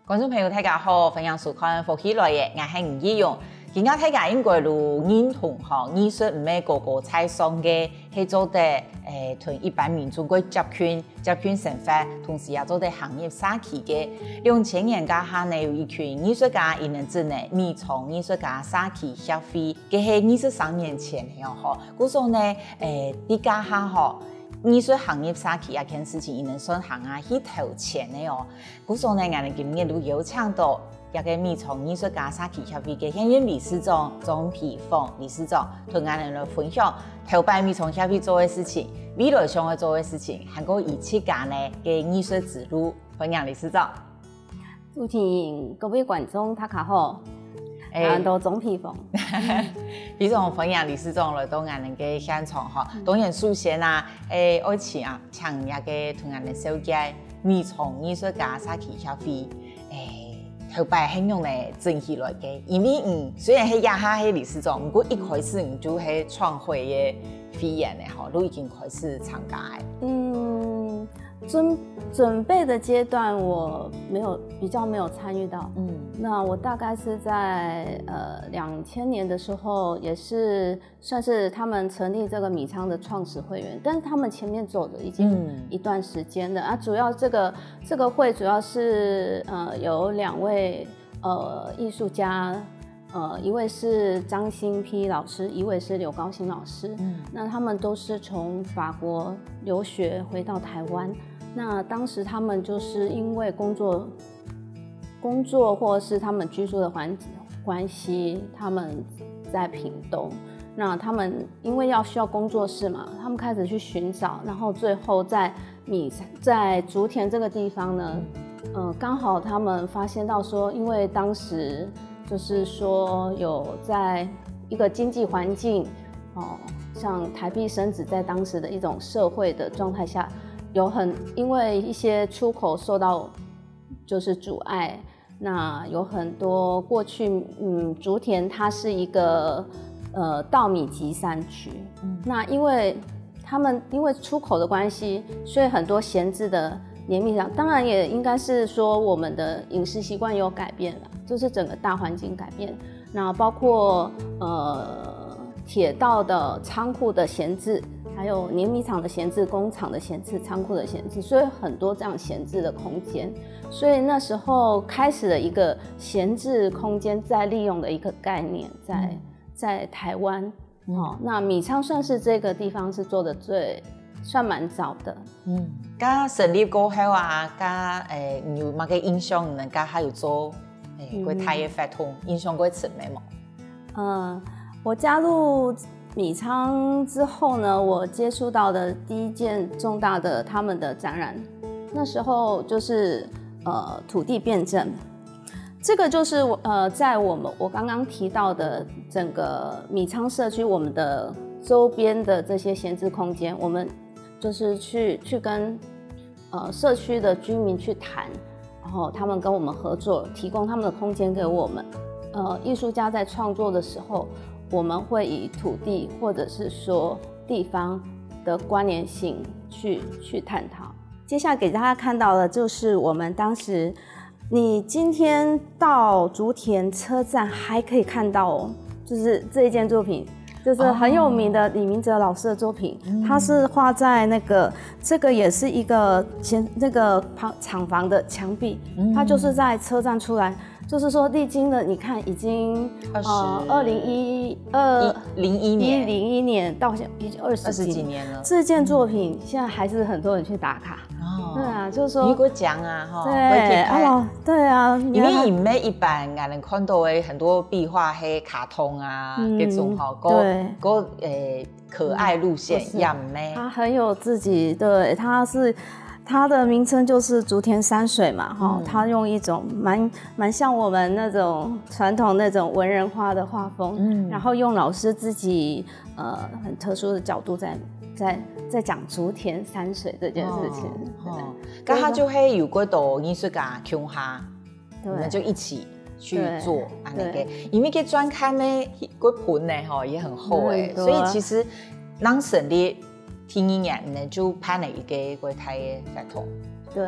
观众朋友大家好，欢迎收看福喜来嘅，我係吳依容。今日大家應該都認同藝術唔係個個菜上嘅，係做得同一般民眾個集群生活，同時也做得行業社企嘅。2000年家下呢有一群藝術家，伊能做呢米倉藝術家社企協會，佢係23年前嘅嗬。嗰時候呢，啲家下嗬。藝術行業社企一件事情，伊能算行啊去投錢的哦。嗰時候呢，我哋今日都有請到一個米倉藝術家社企協會嘅現任理事長莊丕鳳理事長，同我哋來分享頭擺米倉協會做嘅事情，未來想要做嘅事情，還有以前間呢嘅藝術之路。歡迎理事長。主持人各位觀眾大家好，到莊丕鳳。非常歡迎理事長來到我哋嘅現場哈。當然首先啊，愛請啊，請一個同我哋紹介米倉藝術家社企協會，頭擺係用嚟整起來嘅。因為雖然係亞下係理事長，不過一開始就係創會嘅會員嘅哈，都已經開始參加嘅。準備的階段我比較沒有參與到，那我大概是在2000年的時候，也是算是他們成立這個米倉的創始會員，但是他們前面走的已經一段時間了啊。主要這個會主要是有2位藝術家，一位是張新丕老師，一位是劉高新老師，那他們都是從法國留學回到台灣。那當時他們就是因為工作或是他們居住的關係，他們在屏東。那他們因為需要工作室嘛，他們開始去尋找，然後最後在竹田這個地方呢，剛好他們發現到說，因為當時就是說有在一個經濟環境，像台幣升值在當時的一種社會的狀態下。因為一些出口受到就是阻礙，那有很多過去竹田它是一個稻米集散區，那因為出口的關係，所以很多閒置的碾米廠，當然也應該是說我們的飲食習慣有改變了，就是整個大環境改變，那包括鐵道的倉庫的閒置。還有碾米廠的閒置、工廠的閒置、倉庫的閒置，所以很多這樣閒置的空間，所以那時候開始了一個閒置空間再利用的一個概念，在台灣，那米倉算是這個地方是做的算蠻早的。家成立過後啊，家你有乜嘅印象？你家還有做過太嘅活動，印象過深咩冇？我加入米倉之後呢，我接觸到的第一件重大的他們的展覽，那時候就是土地辯證，這個就是在我剛剛提到的整個米倉社區，我們的周邊的這些閒置空間，我們就是去跟社區的居民去談，然後他們跟我們合作，提供他們的空間給我們。藝術家在創作的時候，我們會以土地或者是說地方的關聯性去探討。接下來給大家看到的就是我們當時，你今天到竹田車站還可以看到哦，就是這一件作品，就是很有名的李明哲老師的作品，它是畫在這個也是一個那個廠房的牆壁，它就是在車站出來。就是說，歷經了，你看已經2001年到現在已經20幾年了。這件作品現在還是很多人去打卡。對啊，就是說。如果講啊，哈，對啊，因為唔係一般我哋看到嘅很多壁畫係卡通啊，嗰種哈，可愛路線也唔係。它很有自己，對，它的名稱就是竹田山水嘛，它用一種蠻像我們那種傳統那種文人畫的畫風，然後用老師自己很特殊的角度在講竹田山水這件事情。咁他就會有嗰度藝術家共下，我們就一起去做那個，因為個專刊呢個盤呢也很厚誒，所以其實當成立第一年呢就辦了一個國泰的活動。對，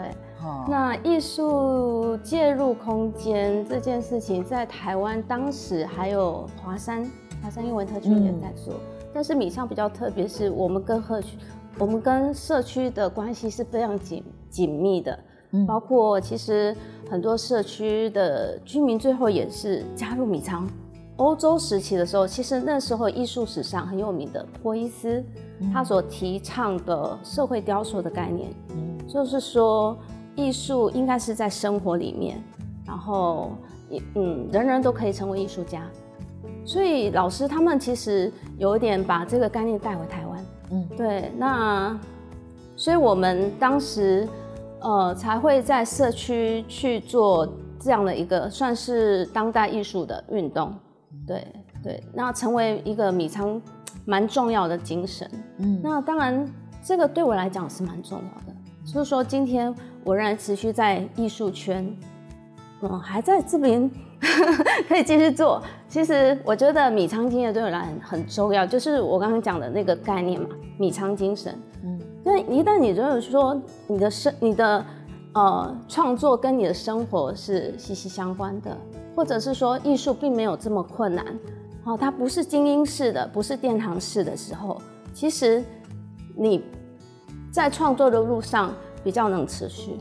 那艺术介入空间这件事情，在台湾当时还有华山艺文特区也在做，但是米仓比较特别，是我们跟社区的关系是非常紧密的，包括其实很多社区的居民最后也是加入米仓。欧洲时期的时候，其实那时候艺术史上很有名的波伊斯，他所提倡的社会雕塑的概念，就是说艺术应该是在生活里面，然后人人都可以成为艺术家。所以老师他们其实有一点把这个概念带回台湾，对，那所以我们当时才会在社区去做这样的一个算是当代艺术的运动。对，那成为一个米仓蛮重要的精神。那当然，这个对我来讲是蛮重要的。就是说，今天我仍然持续在艺术圈，还在这边可以继续做。其实我觉得米仓精神对我来讲很重要，就是我刚刚讲的那个概念嘛，米仓精神。那一旦你认为说你的创作跟你的生活是息息相关的。或者是说艺术并没有这么困难，它不是精英式的，不是殿堂式的时候，其实你在创作的路上比较能持续。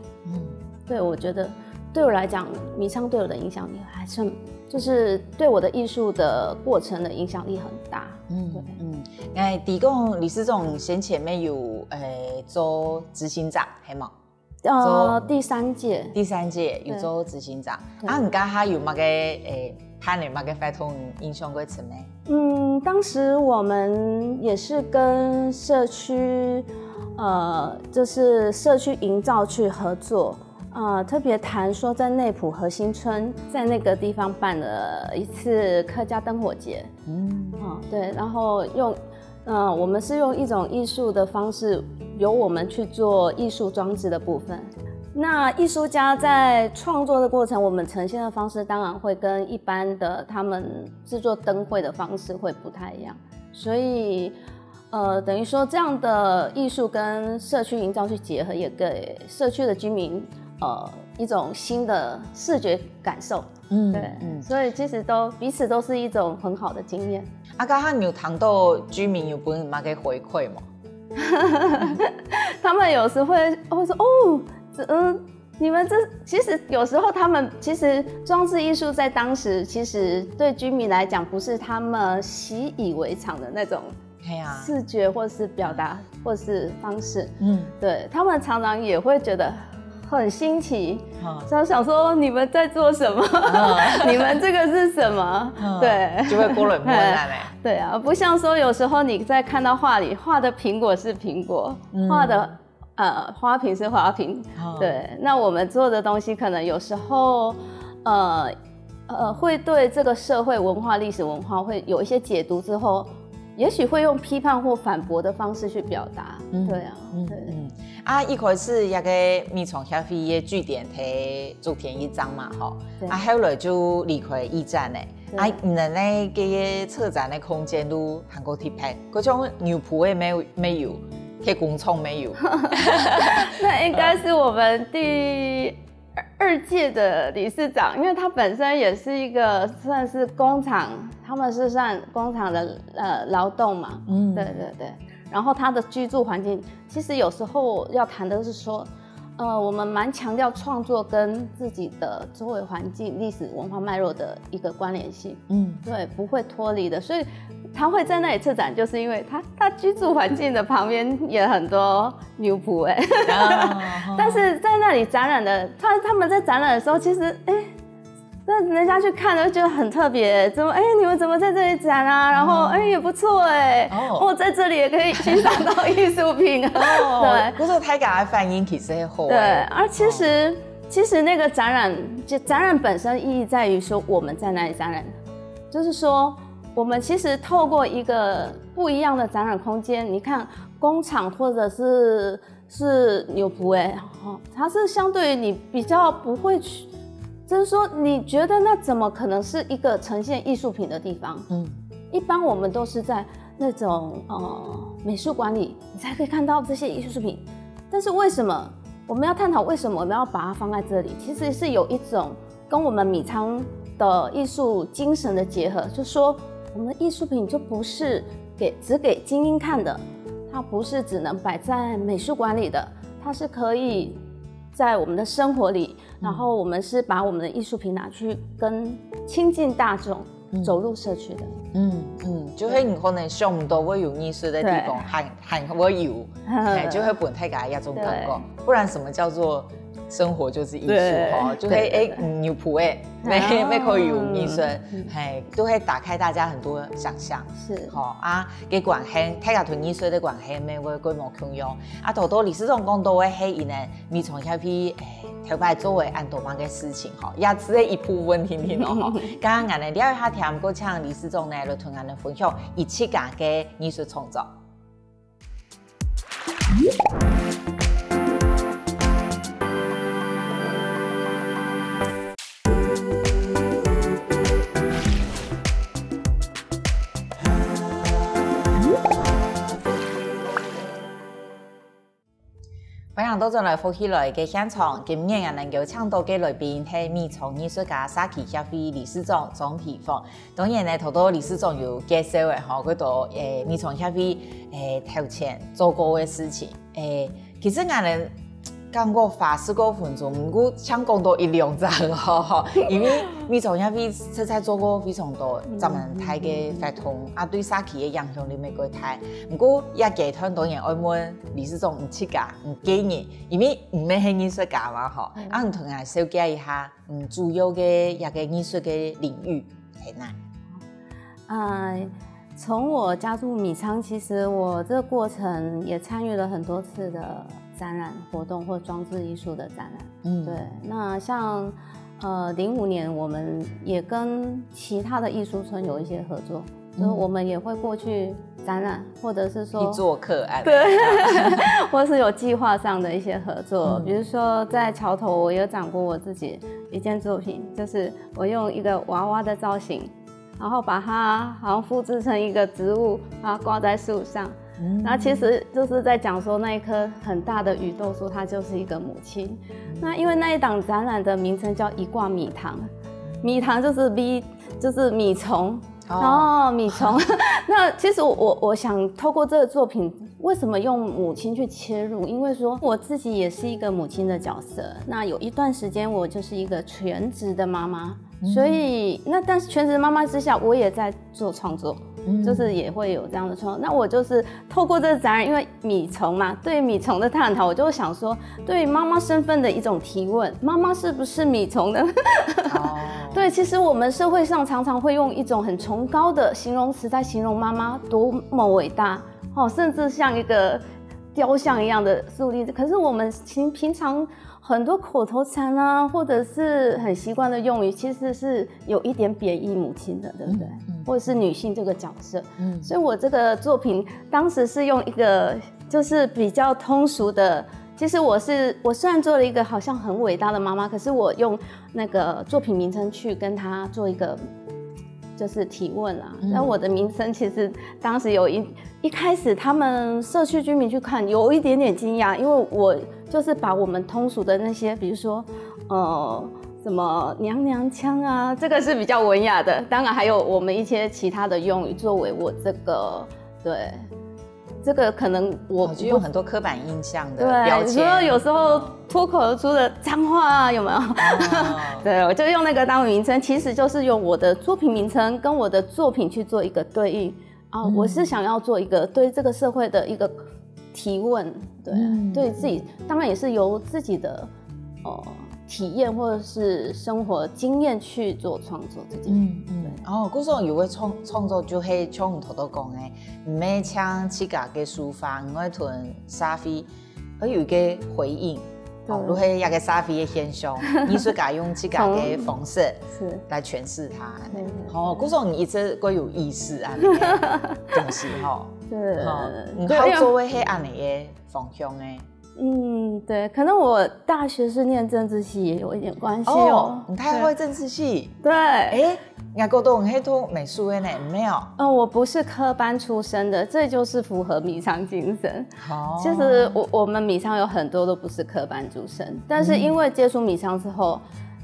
对，我觉得对我来讲，米仓对我的影响力还算，就是对我的艺术的过程的影响力很大。对，提供理事长先前面有做执行长，系吗？第三届有做执行长，你家下有乜嘅睇你乜嘅活動影響過程咩？當時我們也是跟社區就是社區營造去合作，特別談說在內埔核心村，在那個地方辦了一次客家燈火節，對，然後我們是用一種藝術的方式，由我們去做藝術裝置的部分。那藝術家在創作的過程，我們呈現的方式當然會跟一般的他們製作燈會的方式會不太一樣。所以，等於說這樣的藝術跟社區營造去結合，也給社區的居民一種新的視覺感受。對，所以其實彼此都是一種很好的經驗。剛剛你有談到居民有本乜嘅回饋嗎？他們有時會說你們這其實有時候他們其實裝置藝術在當時其實對居民來講不是他們習以為常的那種視覺或是表達或是方式，對，他們常常也會覺得很新奇，想說你們在做什麼？你們這個是什麼？對，就會波冷波冷嘞。對啊，不像說有時候你在看到畫裡畫的蘋果是蘋果，畫的花瓶是花瓶。對，那我們做的東西可能有時候會對這個社會文化、歷史文化會有一些解讀之後，也許會用批判或反駁的方式去表達。對啊，對。一開始一個米倉協會嘅據點喺竹田一張嘛，後來就離開一站咧。你哋呢個策展的空間都行過貼拍，嗰種牛埔嘅沒有，喺工廠沒有。那應該是我們第2屆的理事長，因為他本身也是一個算是工廠，他們是算工廠的勞動嘛。對對對。然後他的居住環境，其實有時候要談的是說，我們蠻強調創作跟自己的周圍環境、歷史文化脈絡的一個關聯性，對，不會脫離的。所以他會在那裡策展，就是因為他居住環境的旁邊也很多牛埔但是在那裡展覽的，他們在展覽的時候，其實那人家去看就覺得很特別，怎麼你們怎麼在這裡展啊？然後也不錯在這裡也可以欣賞到藝術品對，不過大家的反應其實很好。對，而其實那個展覽本身意義在於說我們在哪裡展覽，就是說我們其實透過一個不一樣的展覽空間，你看工廠或者是牛埔它是相對於你比較不會去。就是說，你覺得那怎麼可能是一個呈現藝術品的地方？一般我們都是在那種美術館裡，你才可以看到這些藝術品。但是為什麼我们要探讨为什么我们要把它放在这里，其实是有一种跟我们米仓的艺术精神的结合，就说我们的艺术品就不是只给精英看的，它不是只能摆在美术馆里的，它是可以在我们的生活里，然后我们是把我们的艺术品拿去跟亲近大众。走入社区的，就係你可能想唔到會有藝術的地方，還會有，就會本太家一種感覺。不然什麼叫做生活就是藝術哦？就係牛埔咩可以有藝術，都會打開大家很多想象。是，啊，嘅關係，太家同藝術的關係咩會規模強用。啊，多理事長講到嘅係因呢，咪從下批頭擺作為按多忙嘅事情，也只係一部分聽聽咯。剛剛我哋了解下聽，過請理事長呢來同我哋分享一七家嘅藝術創作。歡迎到進來福喜來嘅現場，今日我能夠請到嘅來賓係米倉藝術家沙奇協會理事長莊皮鳳。當然呢，好多理事長有介紹嘅吼，嗰度米倉協會頭前做過嘅事情。其實我哋講過花40分鐘，唔過想講到一兩集吼，因為米倉協會實在做過非常多咱們台嘅活動，啊對沙奇嘅影響力咪過大。唔過也幾團當然愛問理事長唔七家唔建議，因為唔係藝術家嘛吼，啊唔同人小解一下，主要嘅一個藝術嘅領域係哪？從我加入米倉，其實我這個過程也參與了很多次的展覽活動或裝置藝術的展覽。對，那像05年，我們也跟其他的藝術村有一些合作，就是我們也會過去展覽，或者是說做客案，對，或是有計劃上的一些合作。比如說在橋頭，我有展過我自己一件作品，就是我用一個娃娃的造型，然後把它好像複製成一個植物，把它掛在樹上。那其實就是在講說那一棵很大的雨豆樹，它就是一個母親。那因為那一檔展覽的名稱叫一掛米堂，米堂就是米蟲，米蟲。那其實我想透過這個作品，為什麼用母親去切入？因為說我自己也是一個母親的角色。那有一段時間我就是一個全職的媽媽。所以，但是全職媽媽之下，我也在做創作，就是也會有這樣的創作。那我就是透過這個展覽，因為米蟲嘛，對米蟲的探討，我就想說，對媽媽身份的一種提問：媽媽是不是米蟲呢？對，其實我們社會上常常會用一種很崇高的形容詞在形容媽媽多麼偉大，甚至像一個雕像一樣的樹立。可是我們平常很多口頭禪啊，或者是很習慣的用語，其實是有一點貶義母親的，對不對？或者是女性這個角色。所以我這個作品當時是用一個就是比較通俗的。其實我雖然做了一個好像很偉大的媽媽，可是我用那個作品名稱去跟她做一個就是提問啦。那我的名稱其實當時有一開始他們社區居民去看，有一點點驚訝，因為我就是把我們通俗的那些，比如說什麼娘娘腔啊，這個是比較文雅的。當然還有我們一些其他的用語作為我這個對。這個可能我就用很多刻板印象的標籤，對，有時候脫口而出的髒話啊，有沒有？對，我就用那個當名稱，其實就是用我的作品名稱跟我的作品去做一個對應啊。我是想要做一個對這個社會的一個提問，對，對自己，當然也是由自己的體驗或者是生活經驗去做創作這件事。嗰種有嘅創作就係像我頭都講嘅，唔係請自家嘅抒發，唔係同沙飛，而有一個回應，如係一個沙飛嘅現象，藝術家用自家嘅方式來詮釋它。嗰種一直都有意思啊，東西對，唔好做嘅係安尼嘅方向嘅。對，可能我大學是念政治系，也有一點關係哦。你太會政治系？對，俺高中是读美术的呢，没有。我不是科班出身的，这就是符合米商精神。哦，其实我们米商有很多都不是科班出身，但是因为接触米商之后，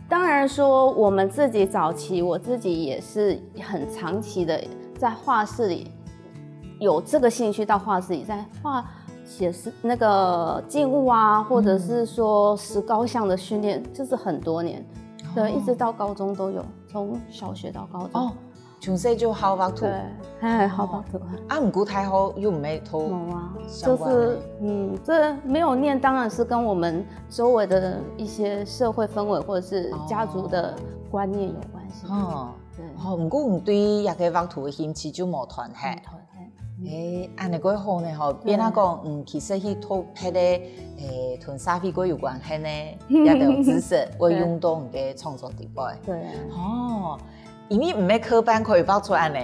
当然说我们自己早期，我自己也是很长期的在画室里有这个兴趣，到画室里在画写是那个静物啊，或者是说石膏像的训练，就是很多年。对，一直到高中都有，从小学到高中。哦，从小就好画图。对，好画图。啊，不过太好又没图。没啊，就是这没有念，当然是跟我们周围的一些社会氛围或者是家族的观念有关系。哦，对。哦，不过你对那个画图的兴趣就没断下。安尼个好呢吼，变那讲，其实去读迄个同沙皮个有关系呢，也得有知识，会用到你的创作地位。对，哦，因为唔系科班可以爆出安尼，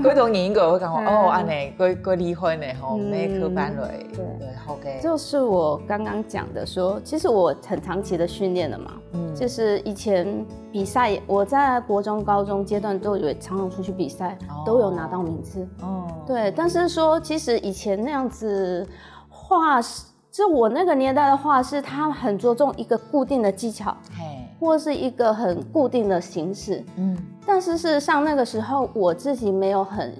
嗰种人应该会讲哦，安尼个厉害呢吼，唔系科班来，对，好嘅。就是我刚刚讲的说，其实我很长期的训练了嘛，就是以前比赛，我在国中、高中阶段都有常常出去比赛，都有拿到名次。哦，对，但是说其实以前那样子画，就我那个年代的画是它很着重一个固定的技巧，或是一个很固定的形式。但是事实上那个时候我自己没有很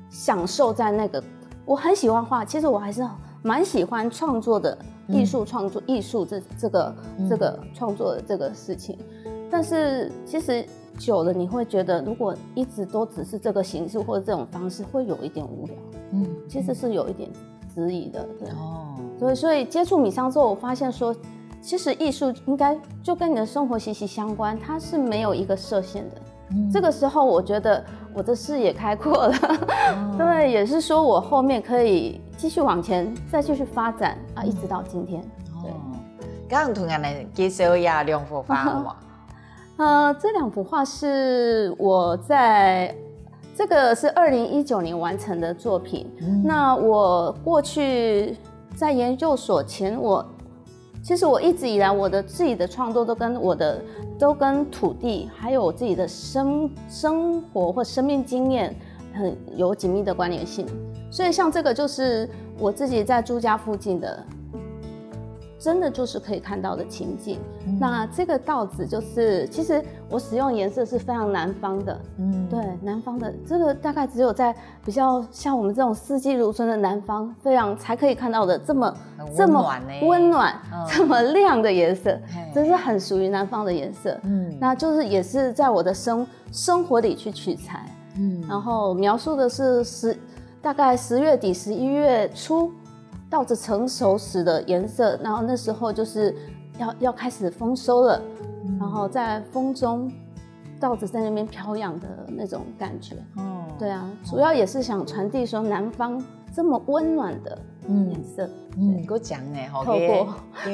享受在那个，我很喜欢画，其实我还是蛮喜欢创作的。艺术创作，艺术这个创作的这个事情，但是其实久了你会觉得，如果一直都只是这个形式或者这种方式，会有一点无聊。其实是有一点质疑的，对。哦，所以接触米商之后，我发现说，其实艺术应该就跟你的生活息息相关，它是没有一个设限的。这个时候，我觉得我的视野开阔了，对，也是说我后面可以继续往前，再继续发展啊，一直到今天。对，刚刚同样来介绍一下两幅画好吗？这两幅画是我在这个是2019年完成的作品。那我过去在研究所前，其实我一直以来我的自己的创作都跟土地还有我自己的生活或生命经验很有紧密的关联性，所以像这个就是我自己在住家附近的，真的就是可以看到的情景。那这个稻子就是其实我使用颜色是非常南方的，对，南方的这个大概只有在比较像我们这种四季如春的南方，非常才可以看到的这么温暖、这么亮的颜色，这是很属于南方的颜色。那就是也是在我的生活里去取材，然后描述的是大概10月底、11月初稻子成熟时的颜色，然后那时候就是要开始丰收了，然后在风中稻子在那边飘扬的那种感觉。对啊，主要也是想传递说南方这么温暖的颜色。我讲呢，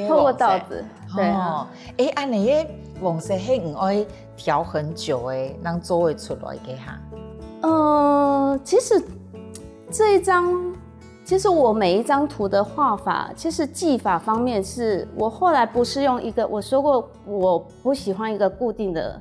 透过稻子，对啊。安尼个黄色系唔爱调很久诶，让做会出来嘅哈。其实这一张。其实我每一张图的画法，其实技法方面是我后来不是用一个，我说过我不喜欢一个固定的，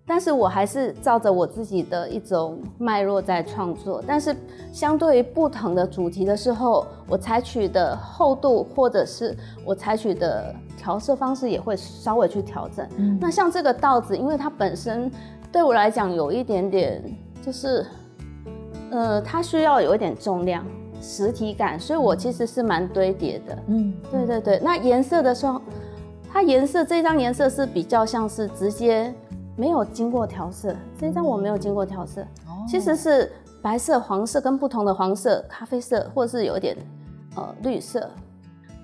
但是我还是照着我自己的一种脉络在创作。但是相对于不同的主题的时候，我采取的厚度或者是我采取的调色方式也会稍微去调整。那像这个稻子，因为它本身对我来讲有一点点，就是它需要有一点重量。实体感，所以我其实是蛮堆叠的。对。那颜色的时候，这张颜色是比较像是直接没有经过调色。这张我没有经过调色，其实是白色、黄色跟不同的黄色、咖啡色，或是有一点绿色。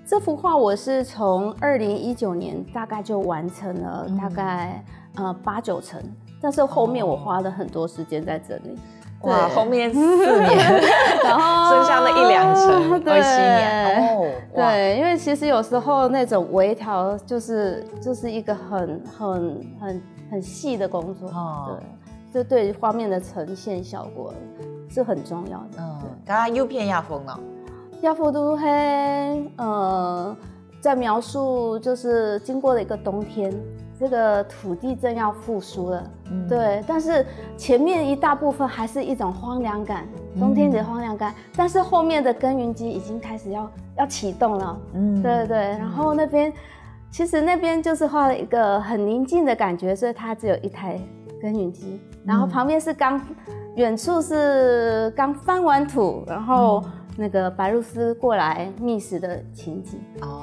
这幅画我是从2019年大概就完成了，大概8、9成，但是后面我花了很多时间在这里。哇，后面4年，然后剩下的1、2成，27年。对，因为其实有时候那种微调就是一个很细的工作，对，就对画面的呈现效果是很重要的。刚刚右片亚风呢？亚风都在描述就是经过了一个冬天，这个土地正要复苏了，对，但是前面一大部分还是一种荒凉感，冬天的荒凉感，但是后面的耕耘机已经开始要启动了，对对，然后其实那边就是画了一个很宁静的感觉，所以它只有一台耕耘机，然后旁边是远处是刚翻完土，然后那个白鹭鸶过来觅食的情景，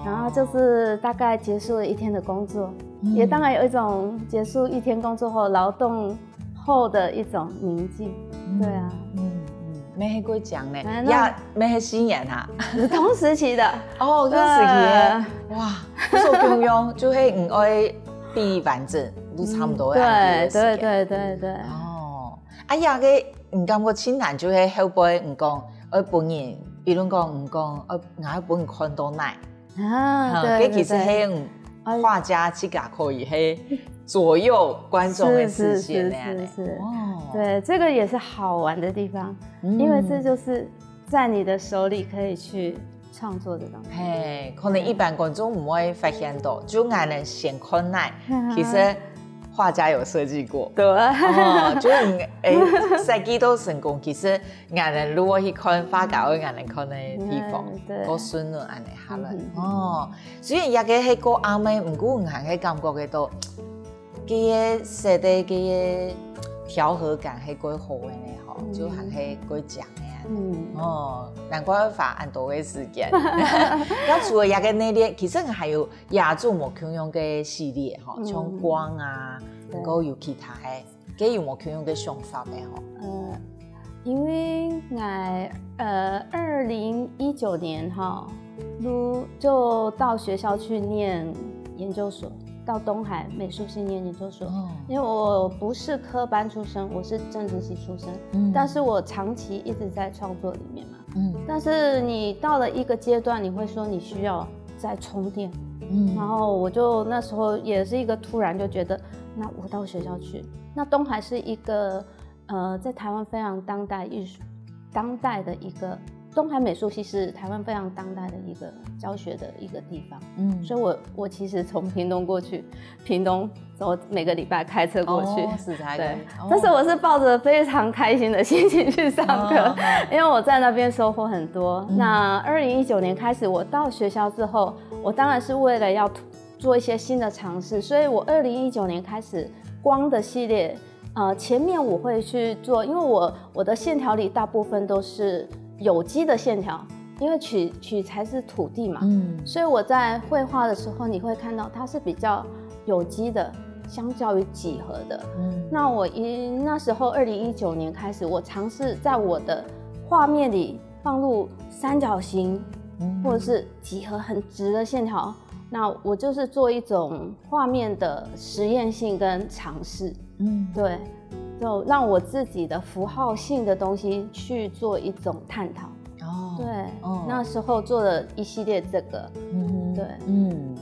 然后就是大概结束了一天的工作，也当然有一种结束一天工作后劳动后的一种宁静，对啊，没去过讲呢，也没去新年哈，是同时期的哦，同时期的，哇，做中央就会爱比完整都差不多的，对，哦，啊呀个，唔感觉亲人就会后辈唔讲，而本人，比如讲唔讲，我本人看到奶，对，其实係画家自己可以係左右观众的视线那样的，对，这个也是好玩的地方，因为这就是在你的手里可以去创作的东西。嘿，可能一般观众唔会发现到，就我们先看奶，其实画家有设计过，对，就是设计都成功。其实我们如果去看画家，我们看的地方，够顺了安尼下来。哦，所以也个迄个阿妹，唔过我还感觉个都，佢个设计佢个调和感係幾好嘅呢，吼，就還係幾強嘅。哦，難怪花很多嘅時間。那除了一個那啲，其實還有亞洲冇共用嘅系列，吼，像光啊，能夠有其他嘅，佢有冇共用嘅想法嘅，吼？因為我2019年哈，就到學校去念研究所。到東海美術系念研究所，因為我不是科班出身，我是政治系出身，但是我長期一直在創作裡面嘛，但是你到了一個階段，你會說你需要再充電，然後我就那時候也是一個突然就覺得，那我到學校去，那東海是一個在台灣非常當代的一個。東海美術系是台灣非常當代的一個教學的一個地方，所以我其實從屏東過去，屏東我每個禮拜開車過去，對，但是我是抱着非常開心的心情去上課，因為我在那邊收穫很多。那2019年開始，我到學校之後，我當然是為了要做一些新的嘗試，所以我2019年開始光的系列，前面我會去做，因為我的線條裡大部分都是有機的線條，因為取材是土地嘛，所以我在繪畫的時候，你會看到它是比較有機的，相較於幾何的。那我那時候2019年開始，我嘗試在我的畫面裡放入三角形，或者是幾何很直的線條。那我就是做一種畫面的實驗性跟嘗試，對。就讓我自己的符號性的東西去做一種探討。對，那時候做了一系列這個，對，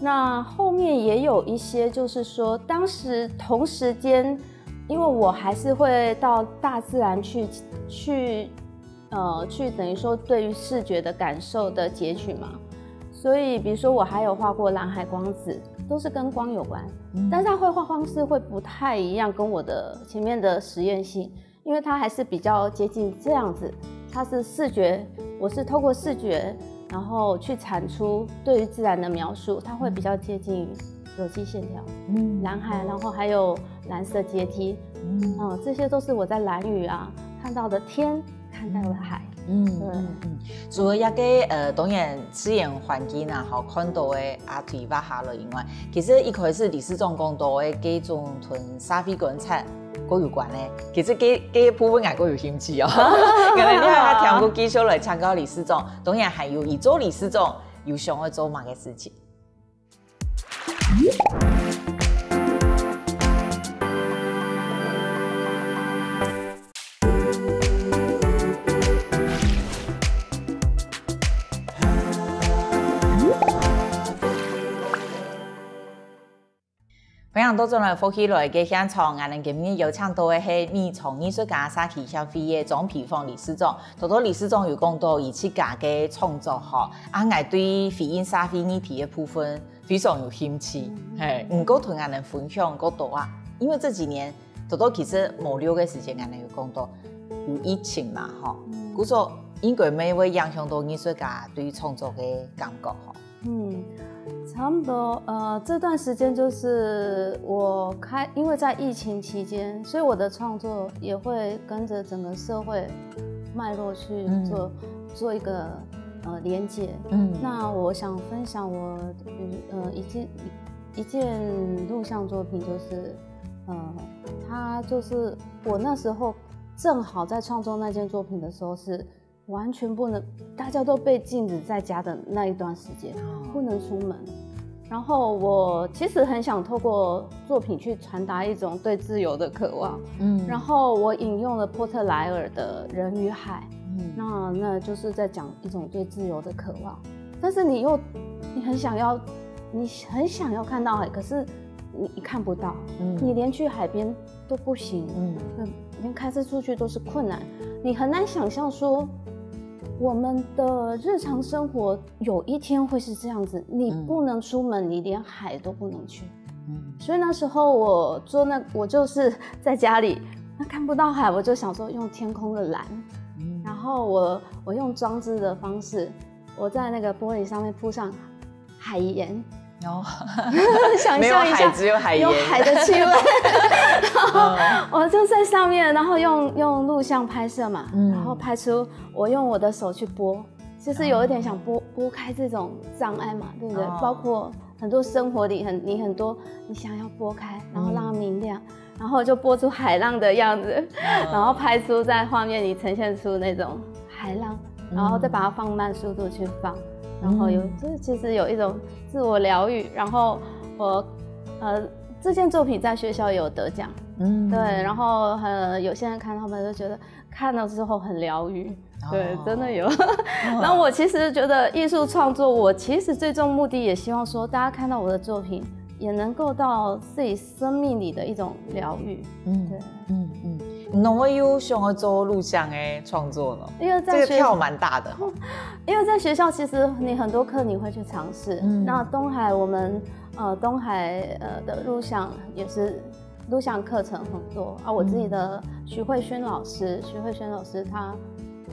那後面也有一些，就是說，當時同時間，因為我還是會到大自然去等於說對於視覺的感受的截取嘛。所以，比如說我還有畫過藍海光子，都是跟光有關，但是它繪畫方式會不太一樣，跟我的前面的實驗性，因為它還是比較接近這樣子，它是視覺，我是透過視覺，然後去產出對於自然的描述，它會比較接近於有機線條，藍海，然後還有藍色階梯，這些都是我在蘭嶼啊看到的天，看到的海。除了一個當然自然環境啊，好看到的阿推畫下來以外，其實一開始理事長講到的幾種同社會觀察都有關的，其實幾部分我都有興趣哦。可能你還聽過繼續來參考理事長，當然還有以做理事長有想要做乜嘅事情。非常多种人福起来嘅现场，我们今日有请到的是米虫艺术家沙奇消费的总批发理事长，多理事长有讲到以自家嘅创作吼，我对飞鹰沙飞议题的部分非常有兴趣，唔过同我们分享嗰度啊，因为这几年多其实某6个时间，我们有讲到有疫情嘛吼，故说应该每位影响到艺术家对创作的感觉吼。差不多，这段时间就是因为在疫情期间，所以我的创作也会跟着整个社会脉络去做一个连结。那我想分享我一件录像作品，就是它就是我那时候正好在创作那件作品的时候是。完全不能，大家都被禁止在家的那一段时间，不能出门。然后我其实很想透过作品去传达一种对自由的渴望。然后我引用了波特莱尔的《人与海》，那就是在讲一种对自由的渴望。但是你很想要看到海，可是你看不到，你连去海边都不行，连开车出去都是困难，你很难想象说。我们的日常生活有一天会是这样子，你不能出门，你连海都不能去。所以那时候我就是在家里，那看不到海，我就想说用天空的蓝，然后我用装置的方式，我在那个玻璃上面铺上海盐。想象一下，只有海盐，有海的气味。然后我就在上面，然后用录像拍摄嘛，然后拍出我用我的手去拨，就是有一点想拨开这种障碍嘛，对不对？包括很多生活里很多你想要拨开，然后让它明亮，然后就拨出海浪的样子，然后拍出在画面里呈现出那种海浪，然后再把它放慢速度去放。然后就是其实有一种自我疗愈，然后我这件作品在学校也有得奖，对，然后有些人看他们就觉得看了之后很疗愈，对，真的有。那我其实觉得艺术创作，我其实最终目的也希望说，大家看到我的作品也能够到自己生命里的一种疗愈，对，侬会有想要做录像的创作呢？因为这个跳蛮大的，因为在学校其实你很多课你会去尝试。那东海我们东海的录像也是录像课程很多啊。我自己的徐慧轩老师他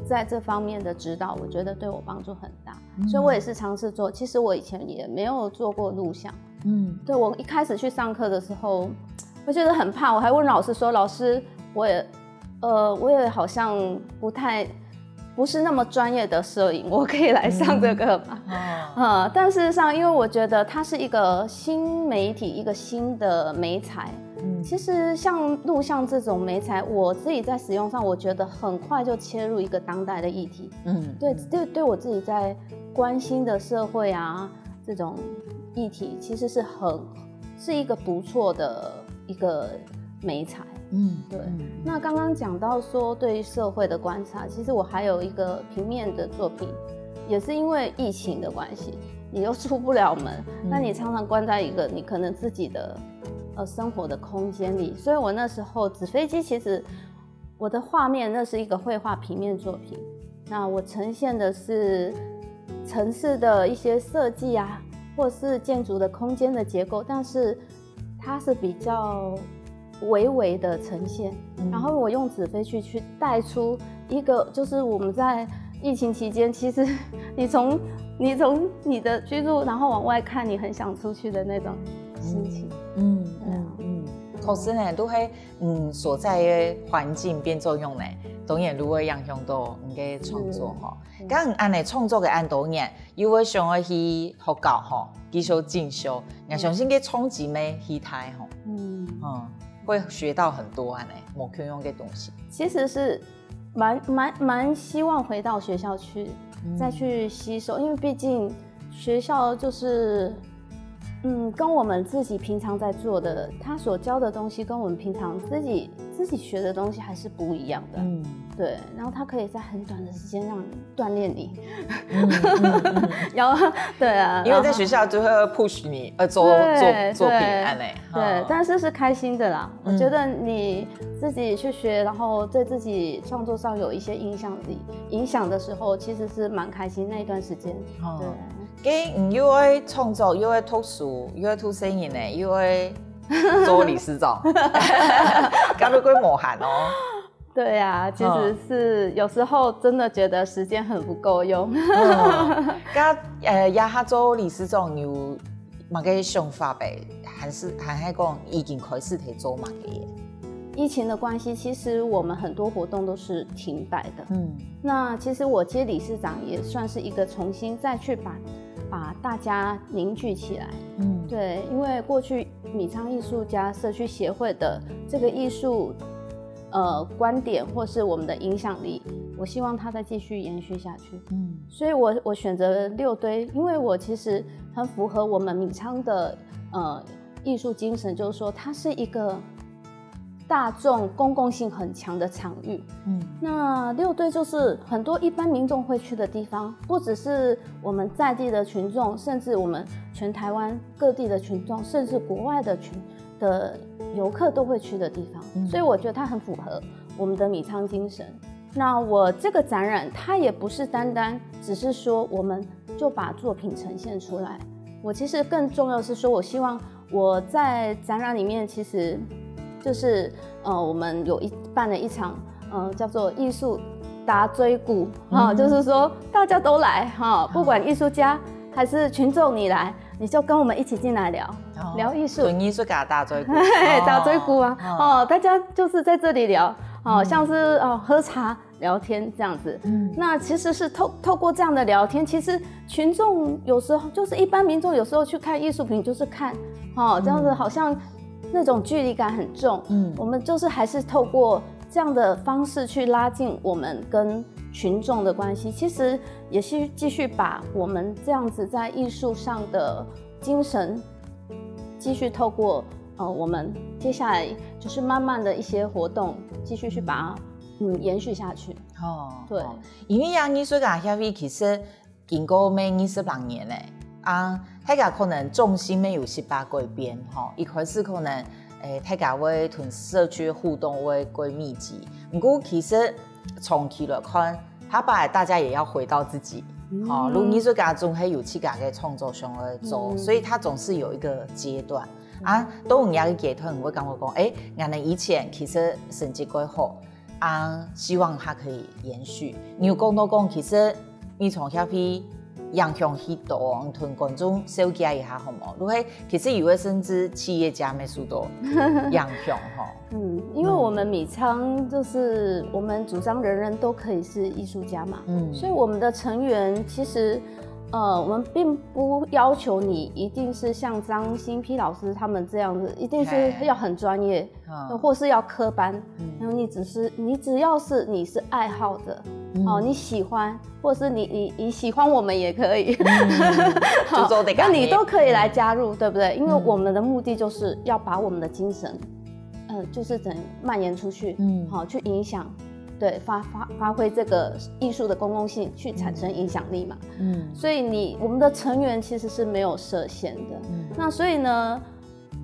在这方面的指导，我觉得对我帮助很大，所以我也是尝试做。其实我以前也没有做过录像，对，我一开始去上课的时候，我觉得很怕，我还问老师说，老师。我也好像不是那么专业的摄影，我可以来上这个吗？但事实上，因为我觉得它是一个新媒体，一个新的媒材。其实像录像这种媒材，我自己在使用上，我觉得很快就切入一个当代的议题。对我自己在关心的社会啊这种议题，其实是一个不错的一个媒材。对。那刚刚讲到说对于社会的观察，其实我还有一个平面的作品，也是因为疫情的关系，你又出不了门，那你常常关在一个你可能自己的生活的空间里，所以我那时候纸飞机，其实我的画面那是一个绘画平面作品，那我呈现的是城市的一些设计啊，或是建筑的空间的结构，但是它是比较微微的呈现，然后我用纸飞机去带出一个，就是我们在疫情期间，其实你从你的居住，然后往外看，你很想出去的那种心情。可是呢，都係所在嘅環境變作用呢，當然都會影響到你嘅創作吼。咁按你創作嘅按當然，又會想要去學校吼，繼續進修。我相信嘅衝擊咩戲台吼，會學到很多安尼冇可用嘅東西。其實是蠻希望回到學校去，再去吸收，因為畢竟學校就是跟我们自己平常在做的，他所教的东西跟我们平常自己学的东西还是不一样的。对。然后他可以在很短的时间让你锻炼你。然后对啊，因为在学校就会 push 你做品安嘞。对，但是是开心的啦。我觉得你自己去学，然后对自己创作上有一些影响的时候，其实是蛮开心那一段时间。对。你又会创作，又会读书，又会吐声音呢，又会做理事长，刚都归磨汗哦。对啊，其实是有时候真的觉得时间很不够用。也哈做理事长有乜嘅想法呗？还是讲已经开始去做乜嘅？疫情的关系，其实我们很多活动都是停摆的。那其实我接理事长也算是一个重新再去把大家凝聚起来。对，因为过去米仓艺术家社区协会的这个艺术观点或是我们的影响力，我希望它再继续延续下去。所以我选择六堆，因为我其实很符合我们米仓的艺术精神，就是说它是一个大众公共性很强的场域。那六堆就是很多一般民众会去的地方，不只是我们在地的群众，甚至我们全台湾各地的群众，甚至国外的游客都会去的地方。所以我觉得它很符合我们的米仓精神。那我这个展览，它也不是单单只是说我们就把作品呈现出来，我其实更重要的是说，我希望我在展览里面其实就是我们办了一场叫做艺术大追鼓就是说大家都来不管艺术家还是群众，你来你就跟我们一起进来聊艺术，纯艺术家大追鼓，大追鼓啊大家就是在这里聊像是喝茶聊天这样子。那其实是透过这样的聊天，其实群众有时候就是一般民众有时候去看艺术品就是看这样子好像那种距离感很重。我们就是还是透过这样的方式去拉近我们跟群众的关系，其实也是继续把我们这样子在艺术上的精神继续透过我们接下来就是慢慢的一些活动继续去把它延续下去。对，因为艺术家协会其实经过每20年嘞大家可能重心没有18改变一开始可能大家会同社区互动会更密集，不过其实长期来看，他把大家也要回到自己。如艺术家总会有自家的创作上来做，所以他总是有一个阶段都有一个阶段会感觉讲我们以前其实成绩过好希望它可以延续。你有讲到讲其实你从协会影响很大，同观众了解一下好吗？如果其实有的甚至企业家没受到影响因为我们米仓就是我们主张人人都可以是艺术家嘛，所以我们的成员其实我们并不要求你一定是像张新丕老师他们这样子，一定是要很专业，或是要科班。你只要是你是爱好的，你喜欢，或是你喜欢我们也可以，那你都可以来加入，对不对？因为我们的目的就是要把我们的精神，就是等蔓延出去，去影响。对，发挥这个艺术的公共性，去产生影响力嘛。所以我们的成员其实是没有设限的。那所以呢，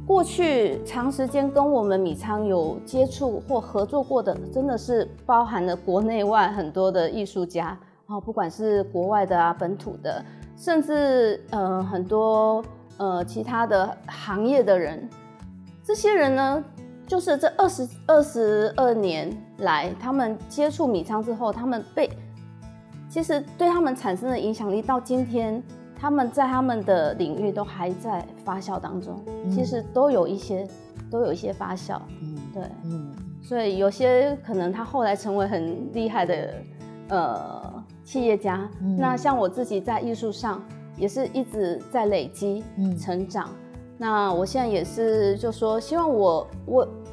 过去长时间跟我们米仓有接触或合作过的，真的是包含了国内外很多的艺术家，不管是国外的本土的，甚至很多其他的行业的人，这些人呢。就是这22年来，他们接触米仓之后，他们其实对他们产生的影响力，到今天，他们在他们的领域都还在发酵当中。其实都有一些发酵，对，所以有些可能他后来成为很厉害的企业家。那像我自己在艺术上也是一直在累积成长。那我现在也是，就说希望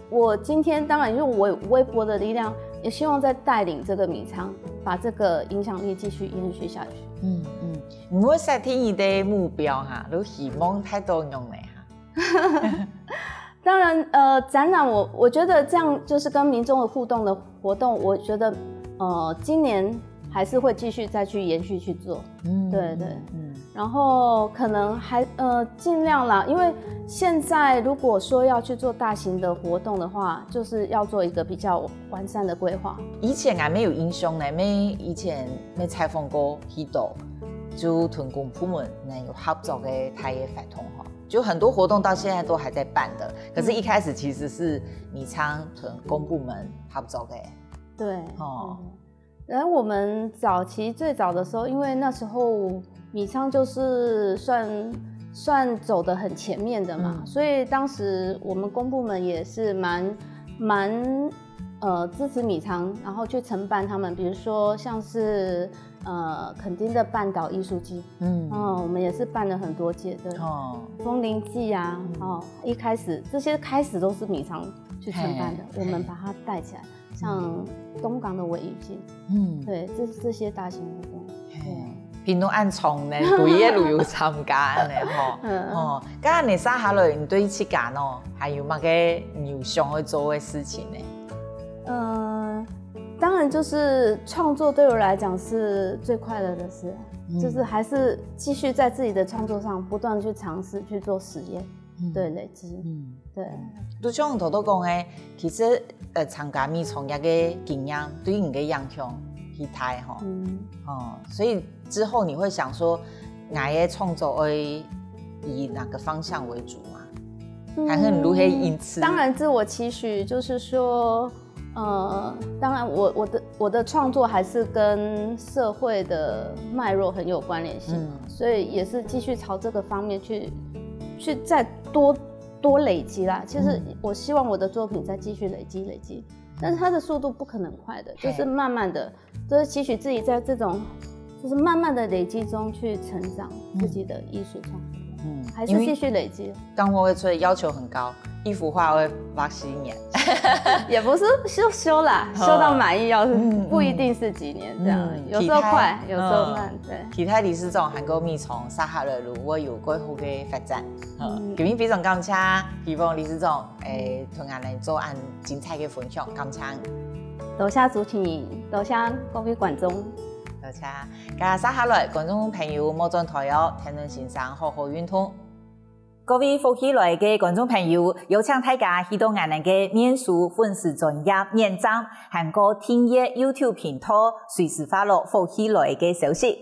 我今天当然用我微薄的力量，也希望再带领这个米仓，把这个影响力继续延续下去。唔會設定一個目標哈，都希望太多用嘞哈。当然，展览我觉得这样就是跟民众的互动的活动，我觉得今年还是会继续再去延续去做。对对，然后可能还尽量啦，因为现在如果说要去做大型的活动的话，就是要做一个比较完善的规划。以前我没有印象呢，以前没采访过许多就同公部门能有合作的台的活动哈。就很多活动到现在都还在办的，可是一开始其实是米仓同公部门合作的。对，然后我们最早的时候，因为那时候米仓就是算走得很前面的嘛，所以当时我们公部门也是蛮支持米仓，然后去承办他们，比如说像是垦丁的半岛艺术季，我们也是办了很多届的风铃季啊，一开始这些都是米仓去承办的，我们把它带起来，像东港的尾鱼季，对，这些大型活动，对。平都按从呢，规个旅游参加呢吼，咁你撒下来，你对自家喏，还有乜嘅你想要做的事情呢？当然就是创作对我来讲是最快乐的事，就是还是继续在自己的创作上不断去尝试去做实验，对，累积，对。都像头都讲诶，其实参加米创一个经验对你的影响很大吼，所以之后你会想说，我的创作会以哪个方向为主吗？还是如何因此？当然，自我期许就是说。当然我的创作还是跟社会的脉络很有关联性，所以也是继续朝这个方面去再多累积啦。其实我希望我的作品再继续累积，但是它的速度不可能快的，就是慢慢的，就是期许自己在这种就是慢慢的累积中去成长自己的艺术创作。还是继续累积。刚我会吹要求很高，一幅画会画10年，也不是修啦，修到满意，要是不一定是几年这样，有时候快，有时候慢，对。其他理事长韩国米从撒哈拉路我有过好嘅发展，今天非常感谢，希望理事长同我哋做按精彩嘅分享，感谢。多謝主持人，多謝各位觀眾。多謝，今日撒下來，觀眾朋友莫盡台哦，聽眾先生好好運通。各位福喜來嘅觀眾朋友，有請大家去到我哋嘅臉書粉絲專頁按讚，韓國訂閱 YouTube 頻道，隨時發落福喜來嘅消息。